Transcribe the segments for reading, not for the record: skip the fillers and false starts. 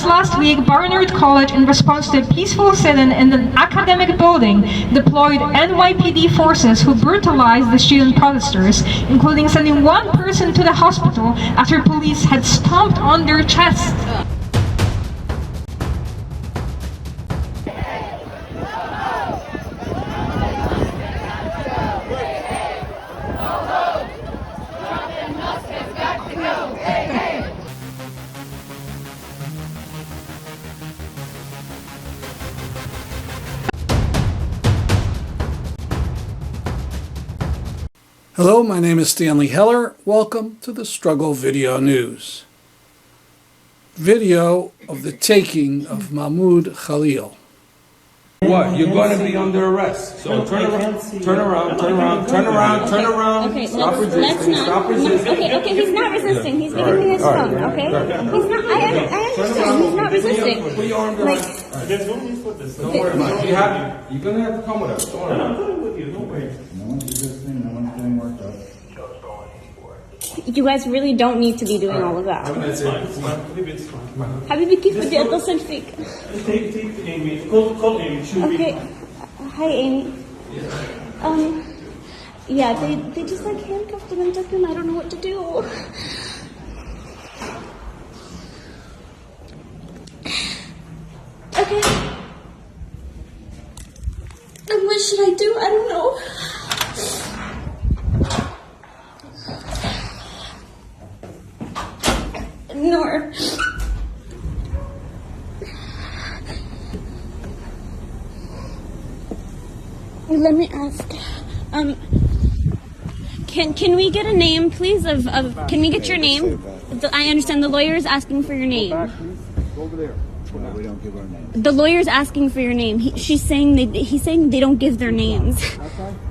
last week, Barnard College, in response to a peaceful sit-in in the academic building, deployed NYPD forces who brutalized the student protesters, including sending one person to the hospital after police had stomped on their chest. Hello, my name is Stanley Heller. Welcome to the Struggle Video News. Video of the taking of Mahmoud Khalil. What? You're going to be under arrest. So turn around, turn around, turn around, turn around, turn around. Okay, stop let's resisting, not. stop resisting. Okay, he's not resisting. He's giving me his phone, okay? He's not, I understand, he's not resisting. Put your arm behind. There's no need for this. Don't worry about it. You're going to have to come with us. Don't worry I'm about it. coming with you, don't worry. No one's resisting, no one's getting worked up. You guys really don't need to be doing all of that. It's fine, it's fine. Maybe it's fine. حبيبي كيف بدي اتصل فيك؟ Take Amy. Call Amy. She'll be. Okay. Hi, Amy. Yeah, they just like handcuffed him and took him. I don't know what to do. Okay. And what should I do? I don't know. Nor. Let me ask. Can we get a name, please? Can we get your name? I understand the lawyer is asking for your name. Go over there. No, we don't give our name. The lawyer's asking for your name. He's saying they don't give their names.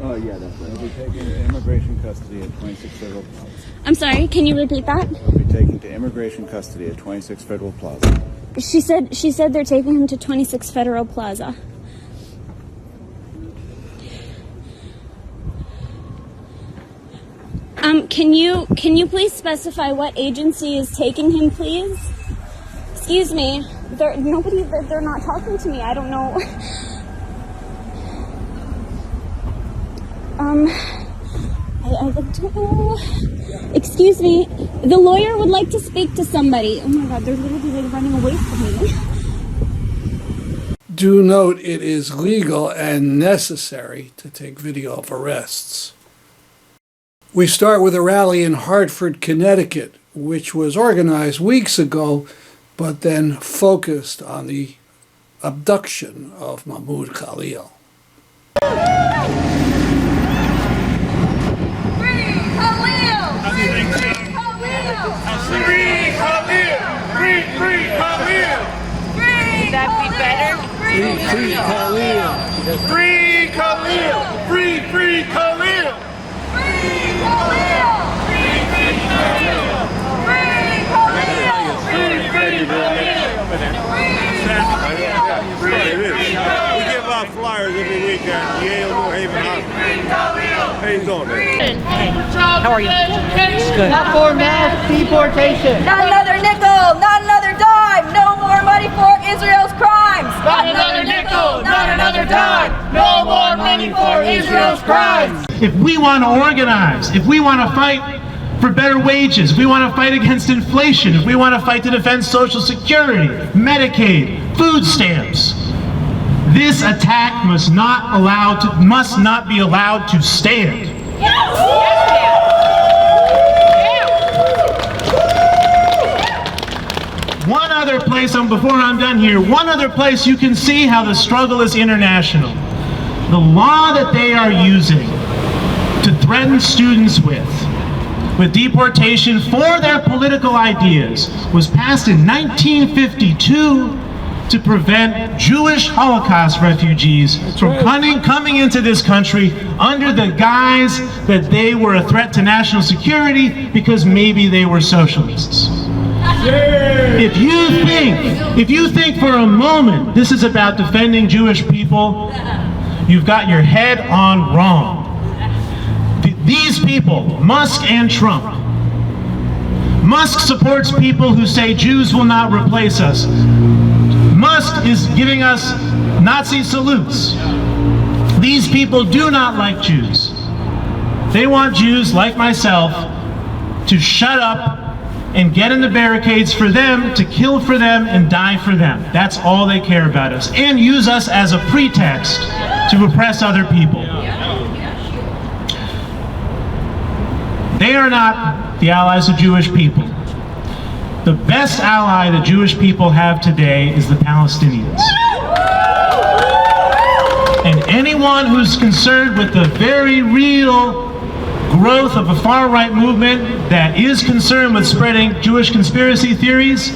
Oh, yeah, that's right. They'll be taken to immigration custody at 26 Federal Plaza. I'm sorry, can you repeat that? They'll be taken to immigration custody at 26 Federal Plaza. She said they're taking him to 26 Federal Plaza. Can you please specify what agency is taking him, please? Excuse me. They're not talking to me. I don't know. I don't know. Excuse me. The lawyer would like to speak to somebody. Oh my God, they're literally like running away from me. Do note it is legal and necessary to take video of arrests. We start with a rally in Hartford, Connecticut, which was organized weeks ago, but then focused on the abduction of Mahmoud Khalil. Free Khalil! Free Khalil! Free Khalil! Free Khalil! Would that be better? Free Khalil! Free Khalil! Free Khalil! Free Khalil! Free Khalil! Free We give out flyers every week at Yale New Haven Hospital. How you doing, man? How are you? Good. Not for mass deportation. Not another nickel, not another dime. No more money for Israel's crimes. Not another nickel, not another dime. No more money for Israel's crimes. If we want to organize, if we want to fight for better wages, if we want to fight against inflation, if we want to fight to defend Social Security, Medicaid, food stamps, this attack must not be allowed to stand. One other place, before I'm done here, one other place you can see how the struggle is international. The law that they are using to threaten students with deportation for their political ideas was passed in 1952 to prevent Jewish Holocaust refugees from coming into this country under the guise that they were a threat to national security because maybe they were socialists. If you think for a moment this is about defending Jewish people, you've got your head on wrong. These people, Musk and Trump, Musk supports people who say Jews will not replace us. Musk is giving us Nazi salutes. These people do not like Jews. They want Jews like myself to shut up and get in the barricades for them, to kill for them and die for them. That's all they care about us. And use us as a pretext to oppress other people. They are not the allies of Jewish people. The best ally the Jewish people have today is the Palestinians. And anyone who's concerned with the very real growth of a far-right movement that is concerned with spreading Jewish conspiracy theories,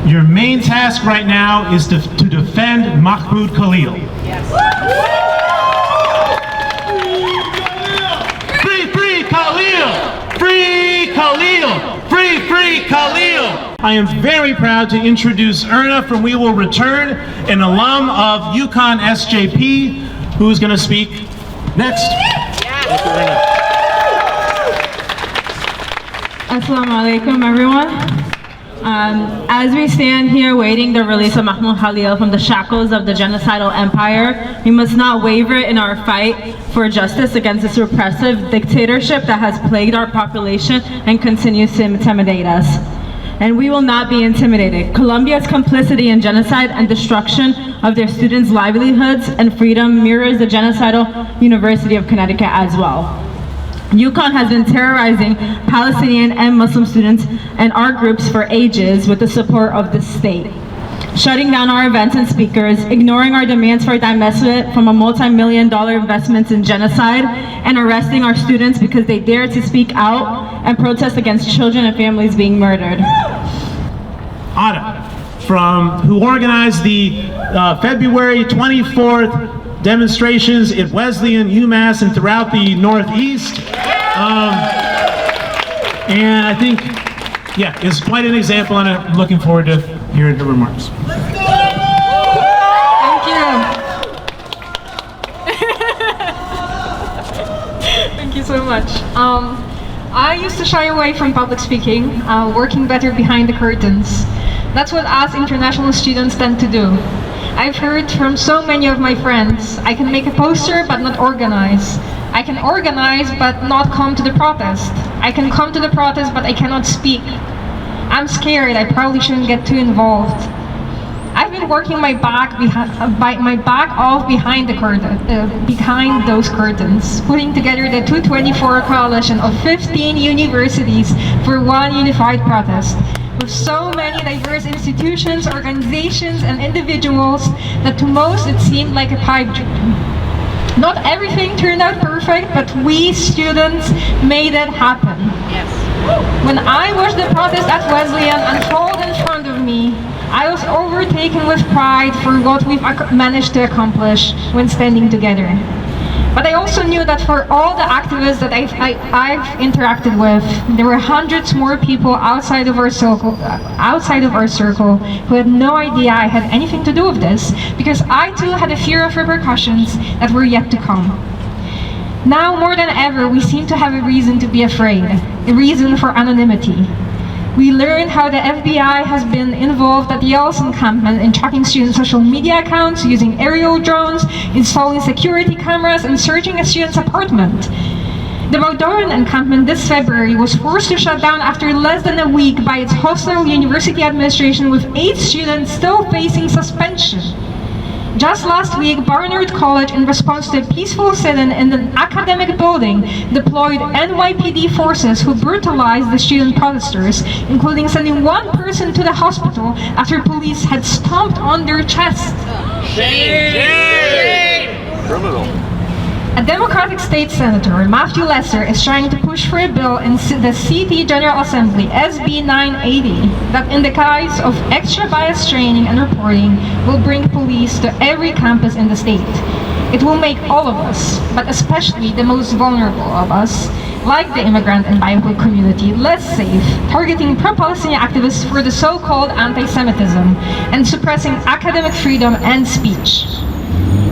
your main task right now is to defend Mahmoud Khalil. Yes. Free Khalil! Free Khalil! Free Khalil! I am very proud to introduce Erna from We Will Return, an alum of UConn SJP, who is going to speak next. Thank you, Erna. Assalamu alaikum, everyone. As we stand here waiting the release of Mahmoud Khalil from the shackles of the genocidal empire, we must not waver in our fight for justice against this repressive dictatorship that has plagued our population and continues to intimidate us. And we will not be intimidated. Colombia's complicity in genocide and destruction of their students' livelihoods and freedom mirrors the genocidal University of Connecticut as well. UConn has been terrorizing Palestinian and Muslim students and our groups for ages with the support of the state. Shutting down our events and speakers, ignoring our demands for divestment from a multi-million-dollar investments in genocide, and arresting our students because they dare to speak out and protest against children and families being murdered. Ada, who organized the February 24th demonstrations at Wesleyan, UMass, and throughout the Northeast. And I think, yeah, it's quite an example, and I'm looking forward to hearing her remarks. Thank you. Thank you so much. I used to shy away from public speaking, working better behind the curtains. That's what us international students tend to do. I've heard from so many of my friends, I can make a poster but not organize. I can organize but not come to the protest. I can come to the protest but I cannot speak. I'm scared, I probably shouldn't get too involved. I've been working my back off behind those curtains, putting together the 224 coalition of 15 universities for one unified protest. With so many diverse institutions, organizations, and individuals that to most it seemed like a pipe dream. Not everything turned out perfect, but we students made it happen. Yes. When I watched the protest at Wesleyan unfold in front of me, I was overtaken with pride for what we've managed to accomplish when standing together. But I also knew that for all the activists that I've interacted with, there were hundreds more people outside of our circle who had no idea I had anything to do with this, because I too had a fear of repercussions that were yet to come. Now more than ever, we seem to have a reason to be afraid, a reason for anonymity. We learned how the FBI has been involved at the Yale's encampment in tracking students' social media accounts, using aerial drones, installing security cameras, and searching a student's apartment. The Maudoran encampment this February was forced to shut down after less than a week by its hostile university administration, with 8 students still facing suspension. Just last week, Barnard College, in response to a peaceful sit-in in an academic building, deployed NYPD forces who brutalized the student protesters, including sending one person to the hospital after police had stomped on their chest. Shame! Shame! Criminal. A Democratic state senator, Matthew Lesser, is trying to push for a bill in the CT General Assembly, SB 980, that in the guise of extra bias training and reporting will bring police to every campus in the state. It will make all of us, but especially the most vulnerable of us, like the immigrant and BIPOC community, less safe, targeting pro-Palestinian activists for the so-called anti-Semitism and suppressing academic freedom and speech.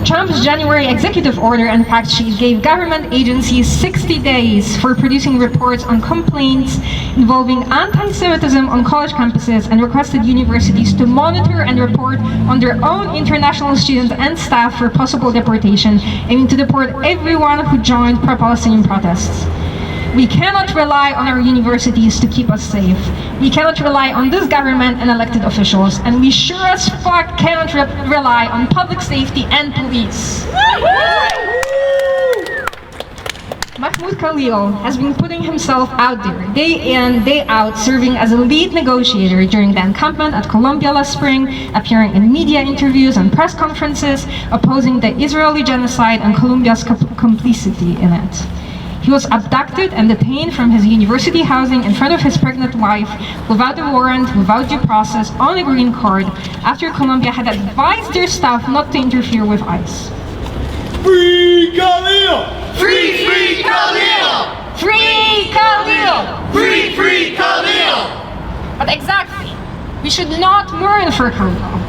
Trump's January executive order and fact sheet gave government agencies 60 days for producing reports on complaints involving anti-Semitism on college campuses and requested universities to monitor and report on their own international students and staff for possible deportation, aiming to deport everyone who joined pro-Palestinian protests. We cannot rely on our universities to keep us safe. We cannot rely on this government and elected officials, and we sure as fuck cannot rely on public safety and police. Mahmoud Khalil has been putting himself out there, day in, day out, serving as a lead negotiator during the encampment at Columbia last spring, appearing in media interviews and press conferences, opposing the Israeli genocide and Columbia's complicity in it. He was abducted and detained from his university housing in front of his pregnant wife without a warrant, without due process, on a green card, after Columbia had advised their staff not to interfere with ICE. Free Khalil! Free, free Khalil! Free Khalil! Free, free Khalil! But exactly, we should not mourn for Khalil.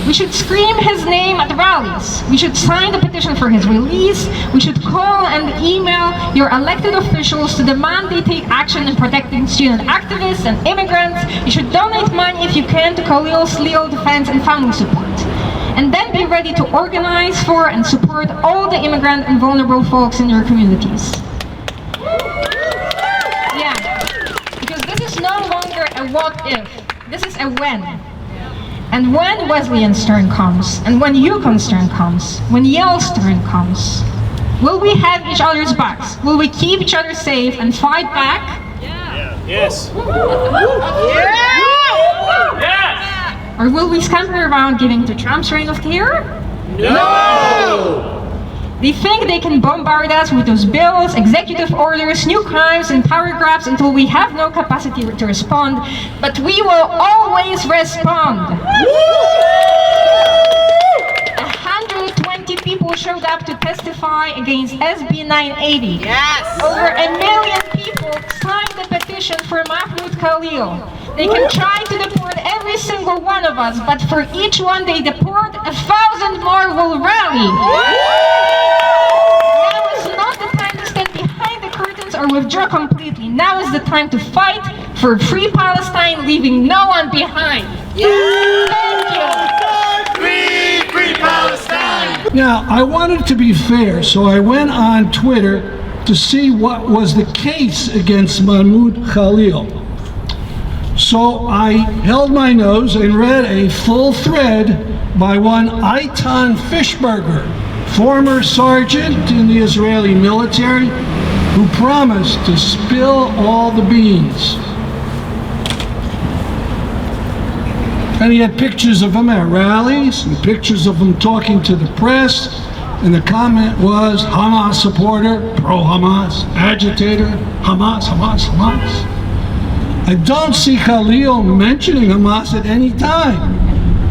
We should scream his name at rallies. We should sign the petition for his release. We should call and email your elected officials to demand they take action in protecting student activists and immigrants. You should donate money if you can to Khalil's legal defense and family support. And then be ready to organize for and support all the immigrant and vulnerable folks in your communities. Yeah, because this is no longer a what if, this is a when. And when Wesleyan's turn comes, and when Yukon's turn comes, when Yale's turn comes, will we have each other's backs? Will we keep each other safe and fight back? Yeah. Yes. Yeah. Or will we scamper around giving to Trump's reign of terror? No! They think they can bombard us with those bills, executive orders, new crimes, and power grabs until we have no capacity to respond, but we will always respond. 120 people showed up to testify against SB 980. Yes! Over 1 million people signed the petition for Mahmoud Khalil. They can try to deport every single one of us, but for each one they deport, 1,000 more will rally. Now is not the time to stand behind the curtains or withdraw completely. Now is the time to fight for free Palestine, leaving no one behind. Thank you. Free, free Palestine! Now, I wanted to be fair, so I went on Twitter to see what was the case against Mahmoud Khalil. So I held my nose and read a full thread by one Eitan Fishberger, former sergeant in the Israeli military, who promised to spill all the beans. And he had pictures of him at rallies and pictures of him talking to the press. And the comment was, Hamas supporter, pro-Hamas, agitator, Hamas, Hamas, Hamas. I don't see Khalil mentioning Hamas at any time.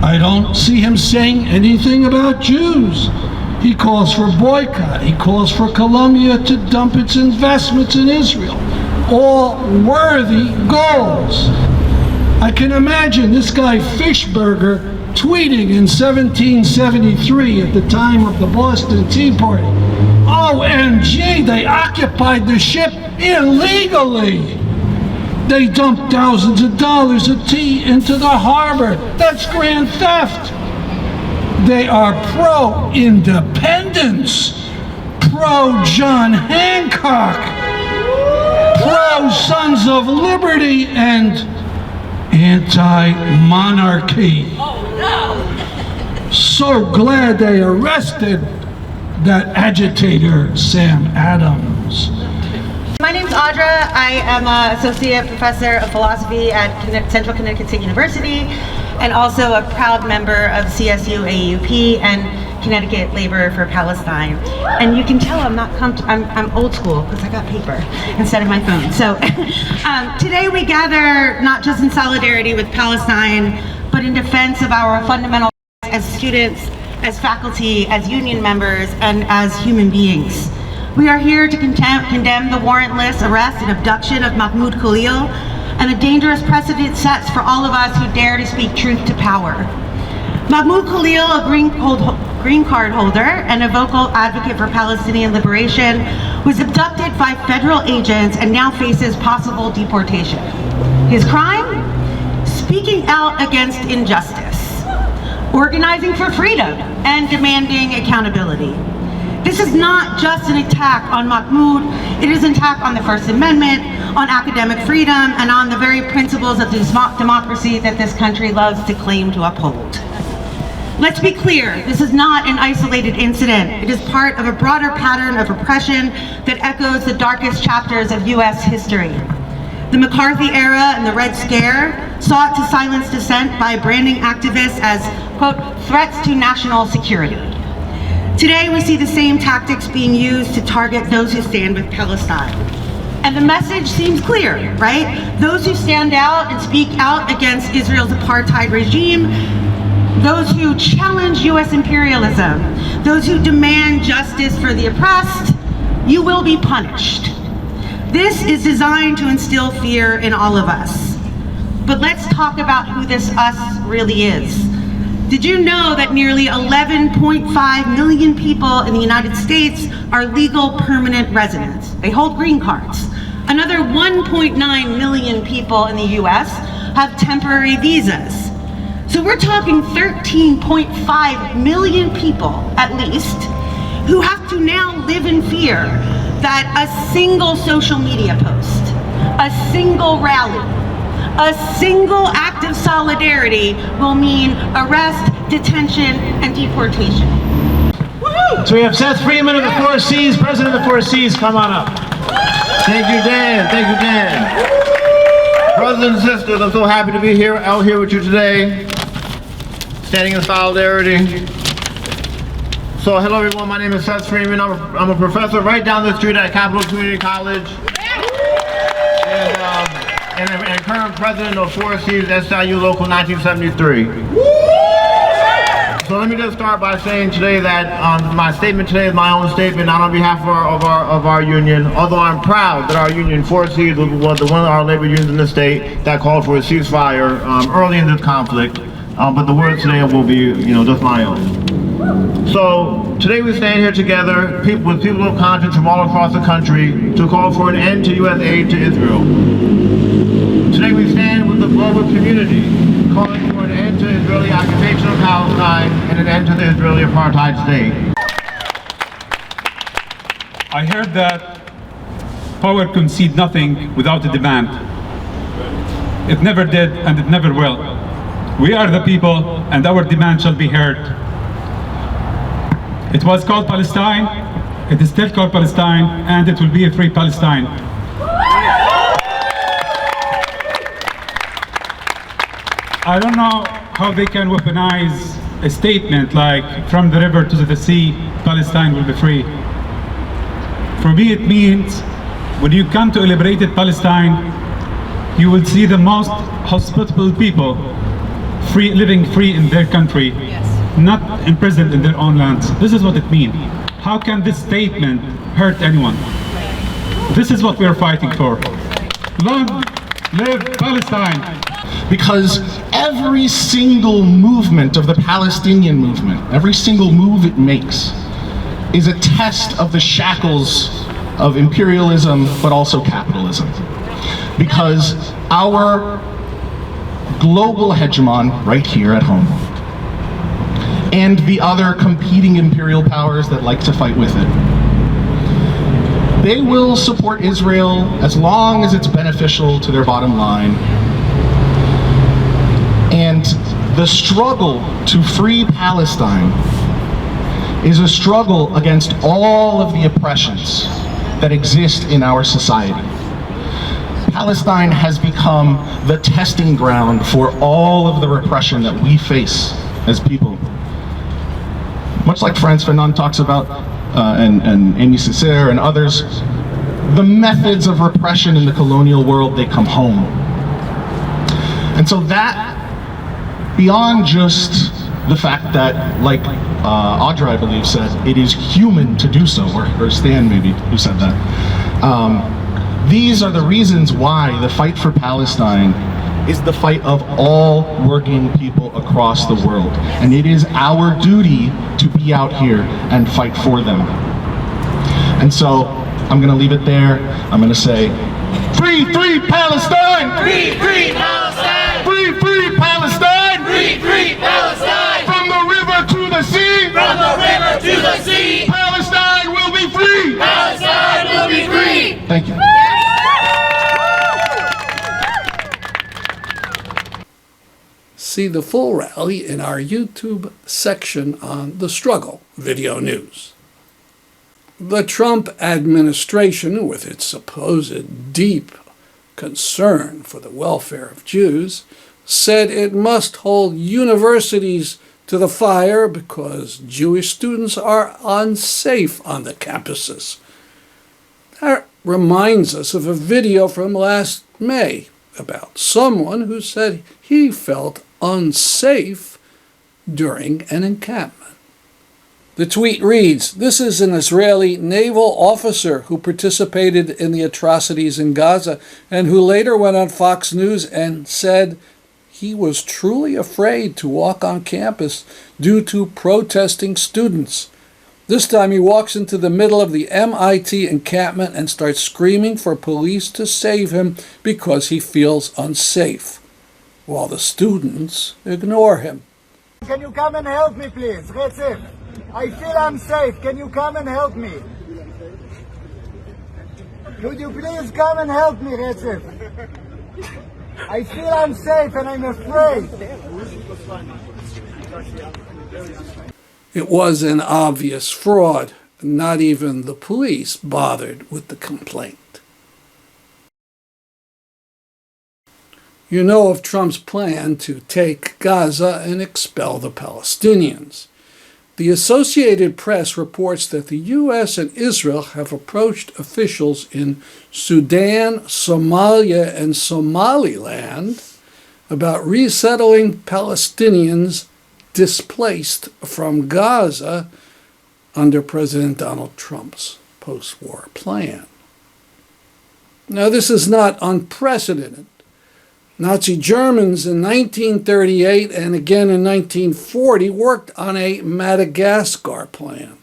I don't see him saying anything about Jews. He calls for boycott. He calls for Colombia to dump its investments in Israel. All worthy goals. I can imagine this guy Fishberger tweeting in 1773 at the time of the Boston Tea Party. OMG, they occupied the ship illegally. They dumped thousands of dollars of tea into the harbor. That's grand theft. They are pro-independence, pro-John Hancock, pro-Sons of Liberty, and anti-monarchy. So glad they arrested that agitator, Sam Adams. My name's Audra. I am an associate professor of philosophy at Central Connecticut State University and also a proud member of CSU AUP and Connecticut Labor for Palestine. And you can tell I'm old school because I got paper instead of my phone. So today we gather not just in solidarity with Palestine, but in defense of our fundamental rights as students, as faculty, as union members, and as human beings. We are here to condemn the warrantless arrest and abduction of Mahmoud Khalil and the dangerous precedent sets for all of us who dare to speak truth to power. Mahmoud Khalil, a green card holder and a vocal advocate for Palestinian liberation, was abducted by federal agents and now faces possible deportation. His crime? Speaking out against injustice, organizing for freedom, and demanding accountability. This is not just an attack on Mahmoud, it is an attack on the First Amendment, on academic freedom, and on the very principles of democracy that this country loves to claim to uphold. Let's be clear, this is not an isolated incident. It is part of a broader pattern of oppression that echoes the darkest chapters of US history. The McCarthy era and the Red Scare sought to silence dissent by branding activists as, quote, threats to national security. Today we see the same tactics being used to target those who stand with Palestine. And the message seems clear, right? Those who stand out and speak out against Israel's apartheid regime, those who challenge US imperialism, those who demand justice for the oppressed, you will be punished. This is designed to instill fear in all of us. But let's talk about who this us really is. Did you know that nearly 11.5 million people in the United States are legal permanent residents? They hold green cards. Another 1.9 million people in the US have temporary visas. So we're talking 13.5 million people, at least, who have to now live in fear that a single social media post, a single rally, a single act of solidarity will mean arrest, detention, and deportation. Woo-hoo! So we have Seth Freeman of the Four Cs, President of the Four Cs, come on up. Thank you, Dan. Thank you, Dan. Brothers and sisters, I'm so happy to be here, out here with you today, standing in solidarity. So, hello everyone, my name is Seth Freeman. I'm a professor right down the street at Capital Community College. And current president of 4C's SIU Local 1973. So let me just start by saying today that my statement today is my own statement, not on behalf of our union, although I'm proud that our union, 4C, was one of our labor unions in the state that called for a ceasefire early in this conflict. But the words today will be, just my own. So today we stand here together with people of conscience from all across the country to call for an end to U.S. aid to Israel. Today we stand with the global community calling for an end to Israeli occupation of Palestine and an end to the Israeli apartheid state. I heard that power concede nothing without a demand. It never did and it never will. We are the people and our demand shall be heard. It was called Palestine, it is still called Palestine, and it will be a free Palestine. I don't know how they can weaponize a statement like, from the river to the sea, Palestine will be free. For me, it means when you come to a liberated Palestine, you will see the most hospitable people living free in their country, not imprisoned in their own lands. This is what it means. How can this statement hurt anyone? This is what we're fighting for. Long live Palestine! Because every single movement of the Palestinian movement, every single move it makes, is a test of the shackles of imperialism, but also capitalism. Because our global hegemon right here at home, and the other competing imperial powers that like to fight with it, they will support Israel as long as it's beneficial to their bottom line. And the struggle to free Palestine is a struggle against all of the oppressions that exist in our society. Palestine has become the testing ground for all of the repression that we face as people. Much like Frantz Fanon talks about, and Amy Césaire and others, the methods of repression in the colonial world, they come home. And so that, beyond just the fact that, like Audra, I believe, said, it is human to do so, or Stan maybe, who said that. These are the reasons why the fight for Palestine is the fight of all working people across the world. And it is our duty to be out here and fight for them. And so I'm going to leave it there. I'm going to say, free, free Palestine! Free, free Palestine! Free, free Palestine! Free, free Palestine! From the river to the sea! From the river to the sea! Palestine will be free! Palestine will be free! Thank you. See the full rally in our YouTube section on The Struggle video news. The Trump administration, with its supposed deep concern for the welfare of Jews, said it must hold universities to the fire because Jewish students are unsafe on the campuses. That reminds us of a video from last May about someone who said he felt unsafe during an encampment. The tweet reads, "This is an Israeli naval officer who participated in the atrocities in Gaza and who later went on Fox News and said he was truly afraid to walk on campus due to protesting students. This time he walks into the middle of the MIT encampment and starts screaming for police to save him because he feels unsafe, while the students ignore him." Can you come and help me, please? Recep, I feel unsafe. Can you come and help me? Could you please come and help me, Recep? I feel unsafe and I'm afraid. It was an obvious fraud. Not even the police bothered with the complaint. You know of Trump's plan to take Gaza and expel the Palestinians. The Associated Press reports that the U.S. and Israel have approached officials in Sudan, Somalia, and Somaliland about resettling Palestinians displaced from Gaza under President Donald Trump's post-war plan. Now, this is not unprecedented. Nazi Germans in 1938 and again in 1940 worked on a Madagascar plan,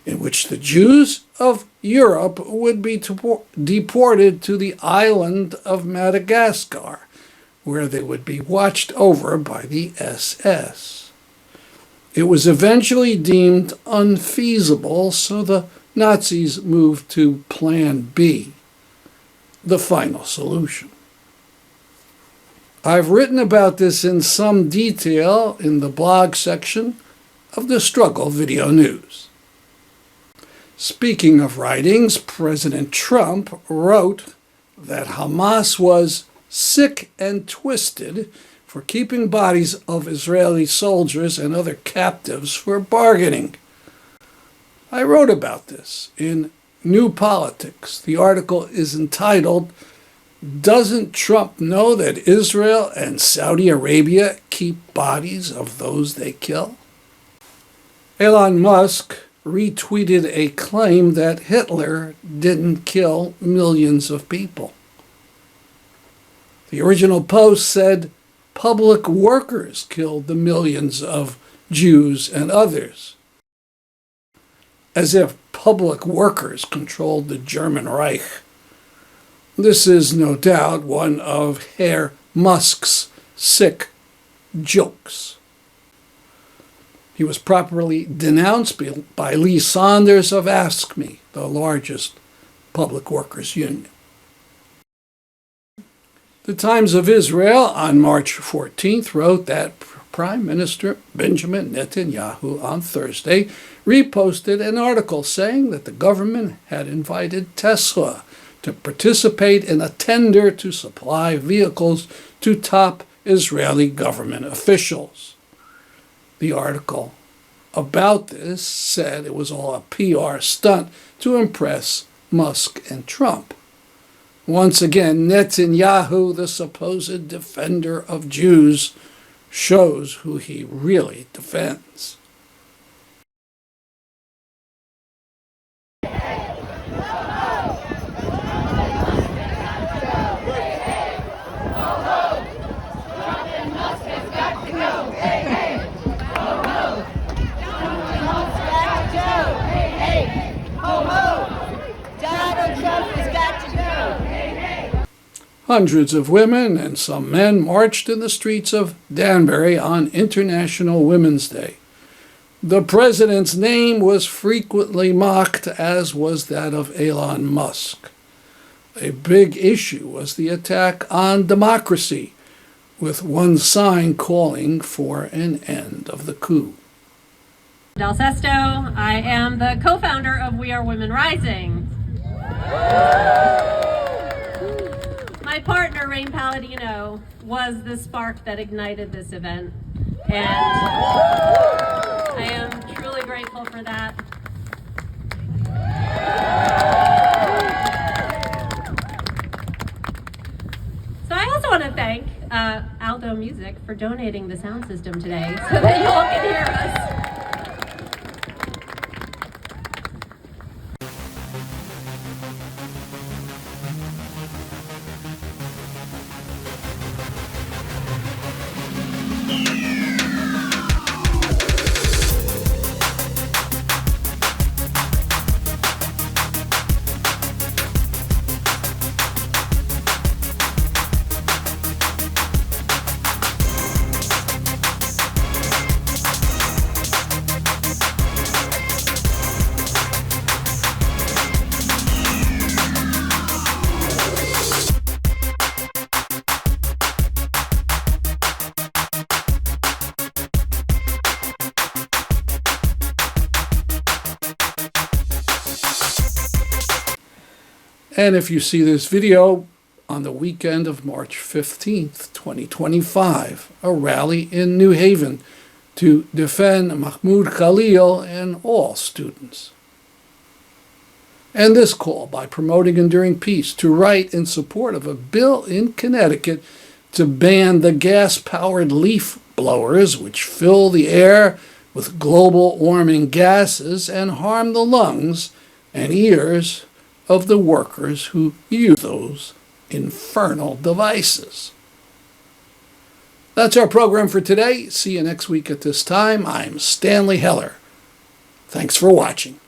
in which the Jews of Europe would be deported to the island of Madagascar, where they would be watched over by the SS. It was eventually deemed unfeasible, so the Nazis moved to Plan B, the final solution. I've written about this in some detail in the blog section of the Struggle video news. Speaking of writings, President Trump wrote that Hamas was sick and twisted for keeping bodies of Israeli soldiers and other captives for bargaining. I wrote about this in New Politics. The article is entitled, "Doesn't Trump know that Israel and Saudi Arabia keep bodies of those they kill?" Elon Musk retweeted a claim that Hitler didn't kill millions of people. The original post said public workers killed the millions of Jews and others, as if public workers controlled the German Reich. This is no doubt one of Herr Musk's sick jokes. He was properly denounced by Lee Saunders of AFSCME, the largest public workers union. The Times of Israel on March 14th wrote that Prime Minister Benjamin Netanyahu on Thursday reposted an article saying that the government had invited Tesla to participate in a tender to supply vehicles to top Israeli government officials. The article about this said it was all a PR stunt to impress Musk and Trump. Once again, Netanyahu, the supposed defender of Jews, shows who he really defends. Hundreds of women and some men marched in the streets of Danbury on International Women's Day. The president's name was frequently mocked, as was that of Elon Musk. A big issue was the attack on democracy, with one sign calling for an end of the coup. Del Sesto, I am the co-founder of We Are Women Rising. My partner, Rain Palladino, was the spark that ignited this event, and I am truly grateful for that. So I also want to thank Aldo Music for donating the sound system today so that you all can hear us. And if you see this video on the weekend of March 15th, 2025, a rally in New Haven to defend Mahmoud, Khalil, and all students. And this call by Promoting Enduring Peace to write in support of a bill in Connecticut to ban the gas-powered leaf blowers which fill the air with global warming gases and harm the lungs and ears of the workers who use those infernal devices. That's our program for today. See you next week at this time. I'm Stanley Heller. Thanks for watching.